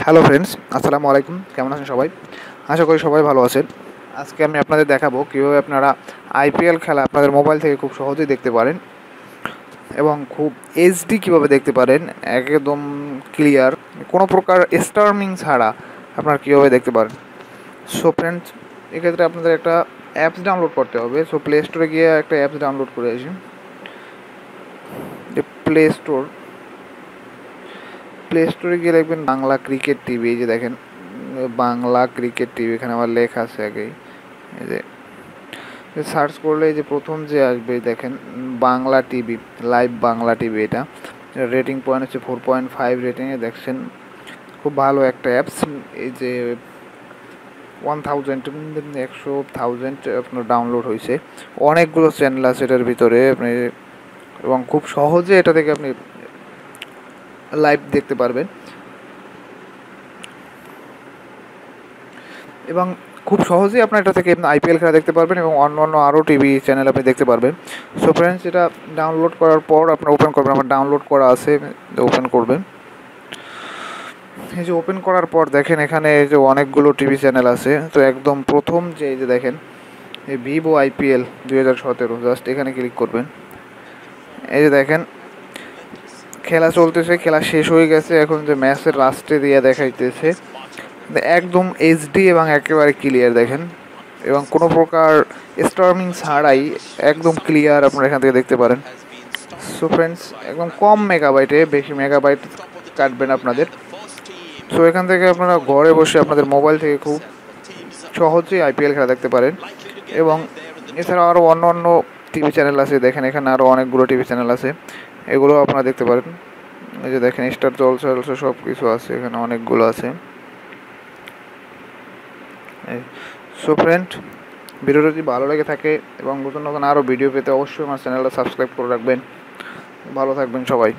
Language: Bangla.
হ্যালো ফ্রেন্ডস, আসসালামু আলাইকুম। কেমন আছেন সবাই? আশা করি সবাই ভালো আছেন। আজকে আমি আপনাদের দেখাবো কীভাবে আপনারা আইপিএল খেলা আপনাদের মোবাইল থেকে খুব সহজেই দেখতে পারেন এবং খুব এইচডি কীভাবে দেখতে পারেন, একদম ক্লিয়ার, কোনো প্রকার স্টার্মিং ছাড়া আপনারা কীভাবে দেখতে পারেন। সো ফ্রেন্ডস, এক্ষেত্রে আপনাদের একটা অ্যাপস ডাউনলোড করতে হবে। সো প্লে স্টোরে গিয়ে একটা অ্যাপস ডাউনলোড করে আসি। যে প্লে স্টোরে গিয়ে দেখবেন বাংলা ক্রিকেট টিভি। এই যে দেখেন বাংলা ক্রিকেট টিভি, এখানে আমার লেখা আছে আগেই। এই যে সার্চ করলে এই যে প্রথম যে আসবে দেখেন Bangla TV, live Bangla TV. এটা রেটিং পয়েন্ট হচ্ছে 4.5 রেটিংয়ে। দেখছেন খুব ভালো একটা অ্যাপস। এই যে 1,000 আপনার ডাউনলোড হয়েছে। অনেকগুলো চ্যানেল আছে এটার ভিতরে আপনি, এবং খুব সহজে এটা থেকে আপনি লাইভ দেখতে পারবেন এবং খুব সহজেই আপনার এটা থেকে আইপিএল খেলা দেখতে পারবেন এবং অন্য অন্য আরও টিভি চ্যানেল আপনি দেখতে পারবেন। সো ফ্রেন্ডস, এটা ডাউনলোড করার পর আপনার ওপেন করবেন। আমার ডাউনলোড করা আছে, ওপেন করবেন। এই যে ওপেন করার পর দেখেন এখানে এই যে অনেকগুলো টিভি চ্যানেল আছে। তো একদম প্রথম যে এই যে দেখেন এই ভিভো আইপিএল 2017, জাস্ট এখানে ক্লিক করবেন। এই যে দেখেন খেলা চলতেছে, খেলা শেষ হয়ে গেছে। এখন যে ম্যাচের লাস্টে দিয়ে দেখাইতেছে একদম এইচডি এবং একেবারে ক্লিয়ার দেখেন, এবং কোনো প্রকার স্টর্মিং ছাড়াই একদম ক্লিয়ার আপনারা এখান থেকে দেখতে পারেন। সো ফ্রেন্ডস, একদম কম মেগাবাইটে, বেশি মেগাবাইট কাটবেন আপনাদের। সো এখান থেকে আপনারা ঘরে বসে আপনাদের মোবাইল থেকে খুব সহজেই আইপিএল খেলা দেখতে পারেন। এবং এছাড়াও আরও অন্য অন্য টিভি চ্যানেল আছে। দেখেন এখানে আরও অনেকগুলো টিভি চ্যানেল আছে, এগুলো আপনারা দেখতে পারেন। এই যে দেখেন স্টার জলসা সব কিছু আছে, এখানে অনেকগুলো আছে। সো ফ্রেন্ড, ভিডিওটা যদি ভালো লেগে থাকে এবং নতুন নতুন আরও ভিডিও পেতে অবশ্যই আমার চ্যানেলটা সাবস্ক্রাইব করে রাখবেন। ভালো থাকবেন সবাই।